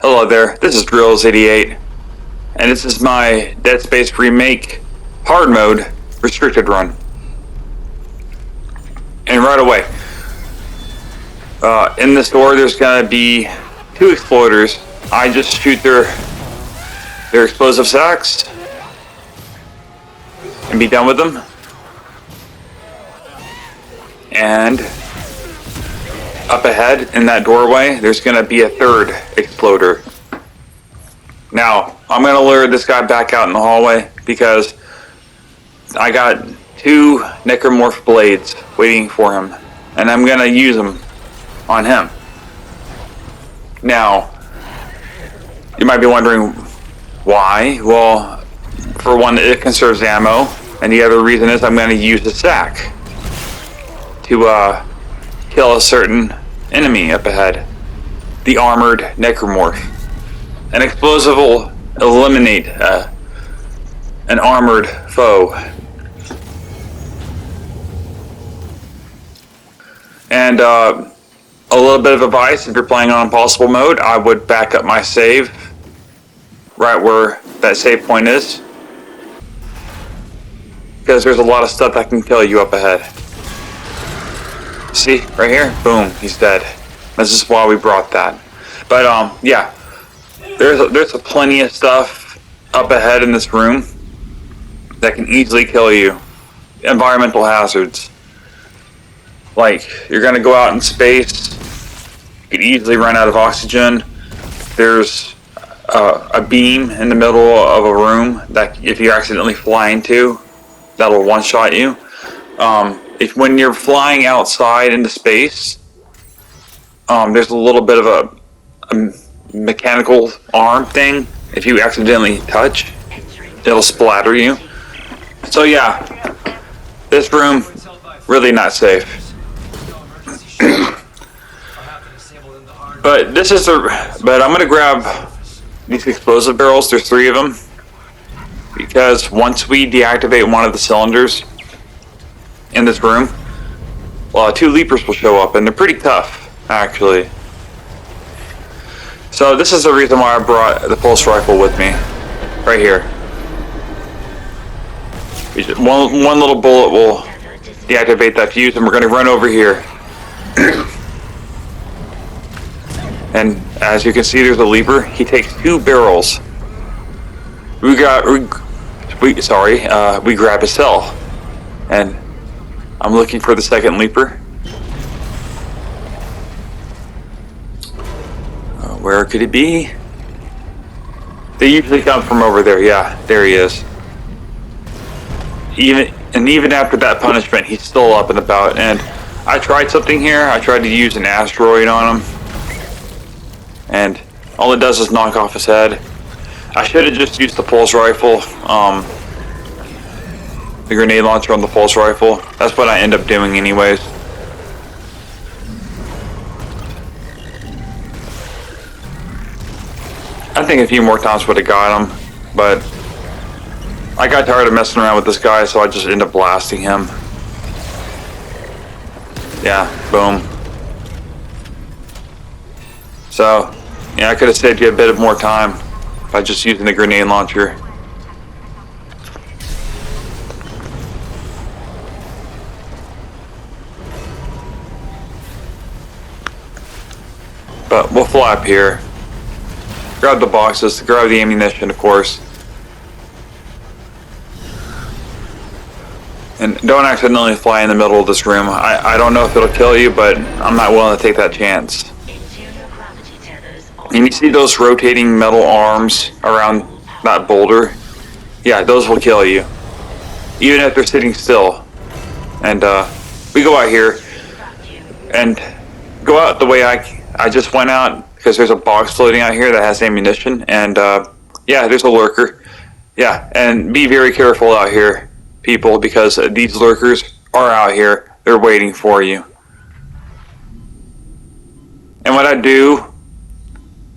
Hello there, this is Drills88, and this is my Dead Space Remake hard mode restricted run. And right away, in this door there's gonna be two exploders. I just shoot their explosive sacks and be done with them. And up ahead in that doorway, there's gonna be a third exploder. Now, I'm gonna lure this guy back out in the hallway because I got two necromorph blades waiting for him, and I'm gonna use them on him. Now, you might be wondering why. Well, for one, it conserves ammo, and the other reason is I'm gonna use the sack to kill a certain enemy up ahead, the armored necromorph. An explosive will eliminate an armored foe. And a little bit of advice, if you're playing on impossible mode, I would back up my save right where that save point is, because there's a lot of stuff that can kill you up ahead. See, right here, boom, he's dead. This is why we brought that. But yeah, there's plenty of stuff up ahead in this room that can easily kill you. Environmental hazards. Like, you're gonna go out in space, you could easily run out of oxygen. There's a beam in the middle of a room that if you accidentally fly into, that'll one-shot you. When you're flying outside into space, there's a little bit of a mechanical arm thing. If you accidentally touch, it'll splatter you. So yeah, this room really not safe. But I'm gonna grab these explosive barrels. There's 3 of them, because once we deactivate one of the cylinders in this room, 2 leapers will show up, and they're pretty tough, actually. So this is the reason why I brought the pulse rifle with me, right here. One little bullet will deactivate that fuse, and we're going to run over here. And as you can see, there's a leaper. He takes 2 barrels. We grab his cell, and I'm looking for the second leaper. Where could he be? They usually come from over there. Yeah, there he is. Even after that punishment, he's still up and about. And I tried something here. I tried to use an asteroid on him, and all it does is knock off his head. I should have just used the pulse rifle, the grenade launcher on the pulse rifle. That's what I end up doing anyways. I think a few more times would have got him, but I got tired of messing around with this guy, so I just ended up blasting him. Yeah, boom. So, yeah, I could have saved you a bit of more time by just using the grenade launcher. But we'll fly up here. Grab the boxes, grab the ammunition, of course. And don't accidentally fly in the middle of this room. I don't know if it'll kill you, but I'm not willing to take that chance. And you see those rotating metal arms around that boulder? Yeah, those will kill you, even if they're sitting still. And we go out here and go out the way I just went out, because there's a box floating out here that has ammunition, and yeah, there's a lurker. Yeah, and be very careful out here, people, because these lurkers are out here. They're waiting for you. And what I do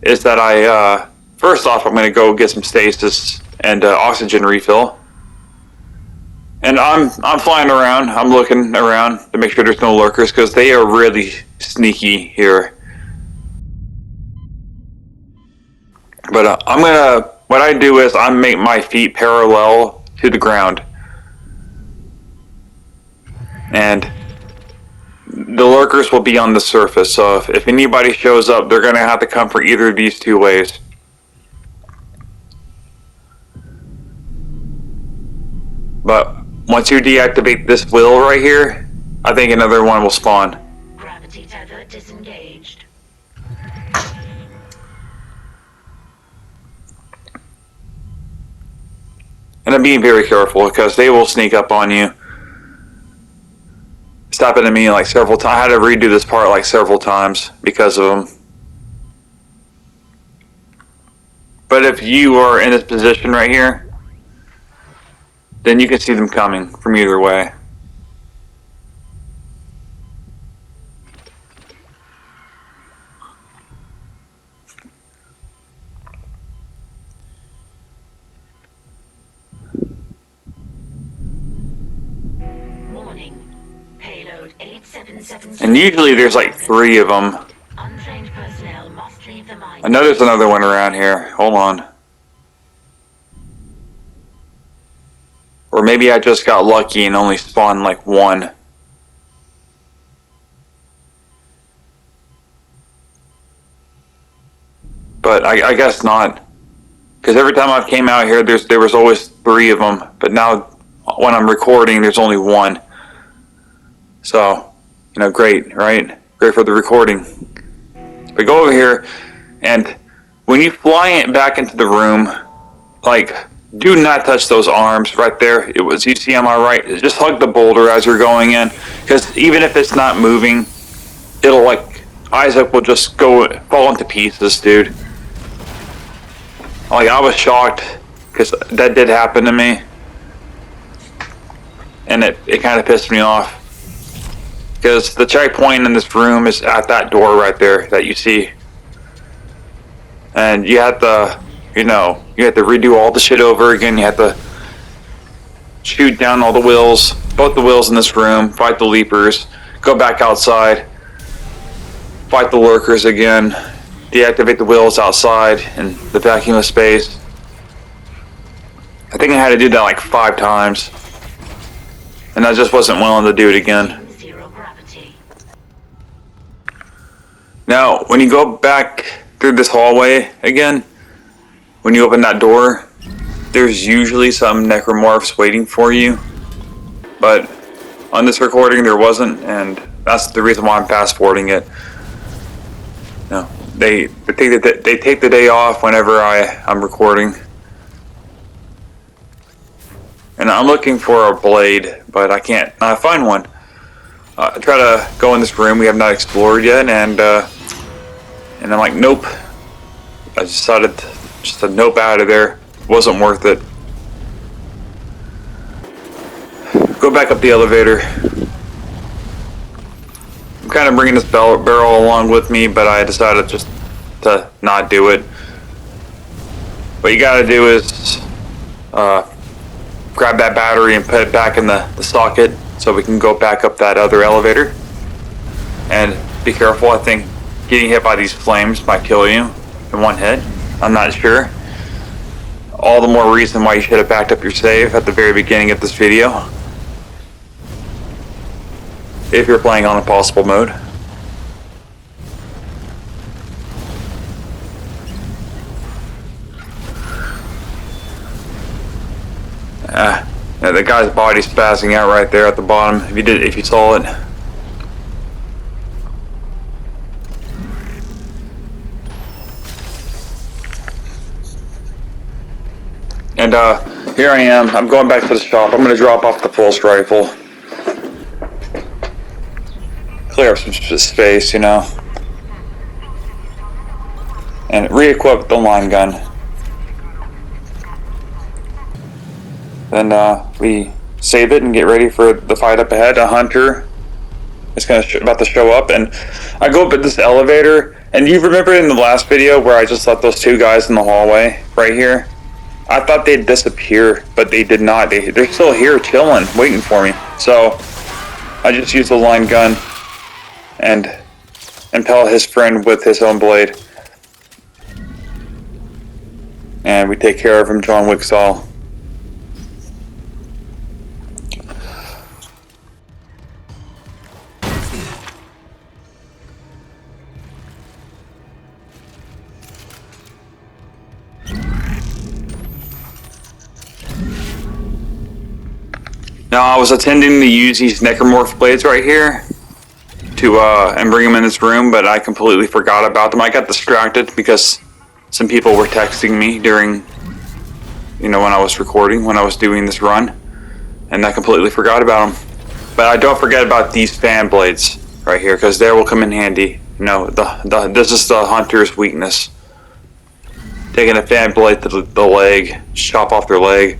is that I first off, I'm going to go get some stasis and oxygen refill. And I'm flying around. I'm looking around to make sure there's no lurkers, because they are really sneaky here. But what I do is I make my feet parallel to the ground. And the lurkers will be on the surface, so if anybody shows up, they're going to have to come from either of these two ways. But once you deactivate this wheel right here, I think another one will spawn. Gravity tether disengaged. And I'm being very careful because they will sneak up on you. It's happened to me like several times. I had to redo this part like several times because of them. But if you are in this position right here, then you can see them coming from either way. Warning. Payload 877. And usually there's like 3 of them. Untrained personnel must leave the mine. I know there's another one around here. Hold on. Or maybe I just got lucky and only spawned like 1. But I guess not. Because every time I came out here, there was always 3 of them. But now, when I'm recording, there's only 1. So, great, right? Great for the recording. But go over here, and when you fly it back into the room, like, do not touch those arms right there. You see on my right, just hug the boulder as you're going in. Because even if it's not moving, it'll Isaac will just fall into pieces, dude. I was shocked because that did happen to me, and it kind of pissed me off because the checkpoint in this room is at that door right there that you see, and you have to, you have to redo all the shit over again. You have to shoot down all the wheels, both the wheels in this room, fight the leapers, go back outside, fight the lurkers again, deactivate the wheels outside in the vacuum of space. I think I had to do that like 5 times, and I just wasn't willing to do it again. Zero gravity. Now, when you go back through this hallway again, when you open that door, there's usually some necromorphs waiting for you, but on this recording there wasn't, and that's the reason why I'm fast forwarding it. They take the day off whenever I'm recording. And I'm looking for a blade, but I can't find one. I try to go in this room we have not explored yet, and I'm like, nope. I decided just to nope out of there. Wasn't worth it. Go back up the elevator. I'm kind of bringing this barrel along with me, but I decided just to not do it. What you gotta do is grab that battery and put it back in the socket so we can go back up that other elevator. And be careful, I think getting hit by these flames might kill you in one hit. I'm not sure. All the more reason why you should have backed up your save at the very beginning of this video, if you're playing on impossible mode. The guy's body's spazzing out right there at the bottom, if you saw it. And here I am. I'm going back to the shop. I'm going to drop off the pulse rifle. Clear up some space, and re-equip the line gun. Then we save it and get ready for the fight up ahead. A hunter is about to show up, and I go up at this elevator. And you remember in the last video where I just left those 2 guys in the hallway right here? I thought they'd disappear, but they did not. They're still here chilling, waiting for me. So I just used the line gun and impale his friend with his own blade. and we take care of him, John Wick style. Now, I was intending to use these necromorph blades right here to and bring them in this room, but I completely forgot about them. I got distracted because some people were texting me during, when I was recording, when I was doing this run, and I completely forgot about them. But I don't forget about these fan blades right here, because they will come in handy. This is the hunter's weakness. Taking a fan blade to the leg, chop off their leg.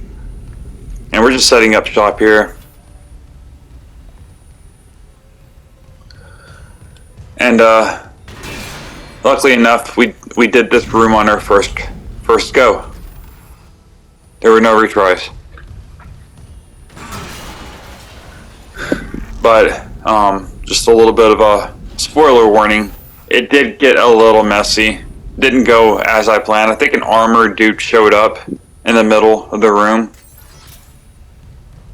And we're just setting up shop here. And luckily enough, we did this room on our first go. There were no retries. But just a little bit of a spoiler warning. It did get a little messy. Didn't go as I planned. I think an armored dude showed up in the middle of the room.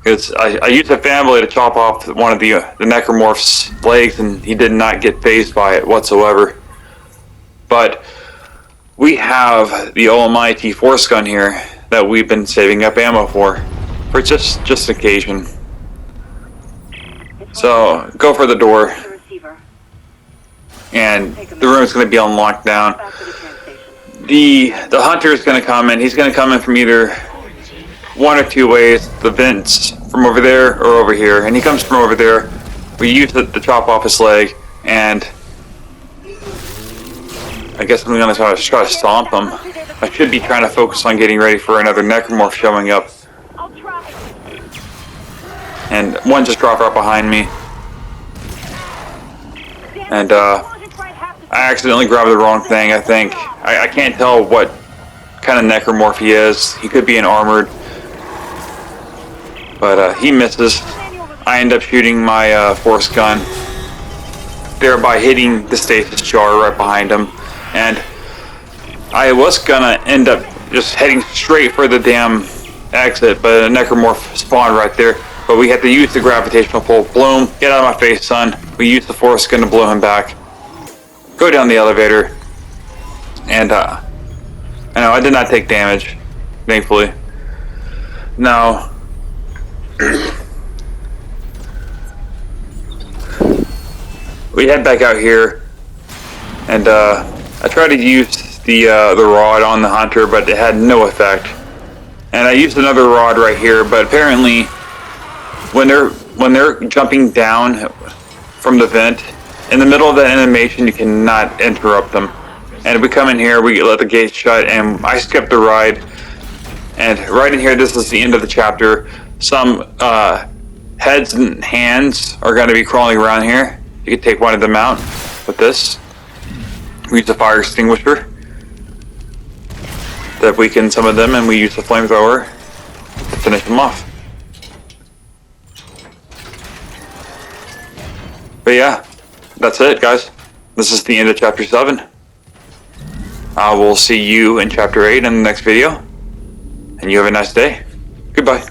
Because I used a fan blade to chop off one of the necromorph's legs, and he did not get phased by it whatsoever. But we have the almighty force gun here that we've been saving up ammo for just occasion. So go for the door, and the room's going to be on lockdown. The hunter is going to come in. He's going to come in from either one or two ways: the vents from over there or over here. And he comes from over there. We use it to chop off his leg, and I guess I'm gonna try to stomp him. I should be trying to focus on getting ready for another necromorph showing up. And one just dropped right behind me. And I accidentally grabbed the wrong thing, I think. I can't tell what kind of necromorph he is. He could be an armored. But he misses. I end up shooting my force gun, thereby hitting the stasis jar right behind him. And I was gonna end up just heading straight for the damn exit, but a necromorph spawned right there. But we had to use the gravitational pull. Blow him. Get out of my face, son. We used the force gun to blow him back. Go down the elevator. And I know I did not take damage, thankfully. Now, we head back out here, and I tried to use the rod on the hunter, but it had no effect. And I used another rod right here, but apparently, when they're jumping down from the vent, in the middle of that animation, you cannot interrupt them. And we come in here, we let the gate shut, and I skipped the ride. And right in here, this is the end of the chapter. Some heads and hands are going to be crawling around here. You can take one of them out with this. We use the fire extinguisher that weakens some of them, and we use the flamethrower to finish them off. But yeah, that's it, guys. This is the end of chapter 7. I will see you in chapter 8 in the next video. And you have a nice day. Goodbye.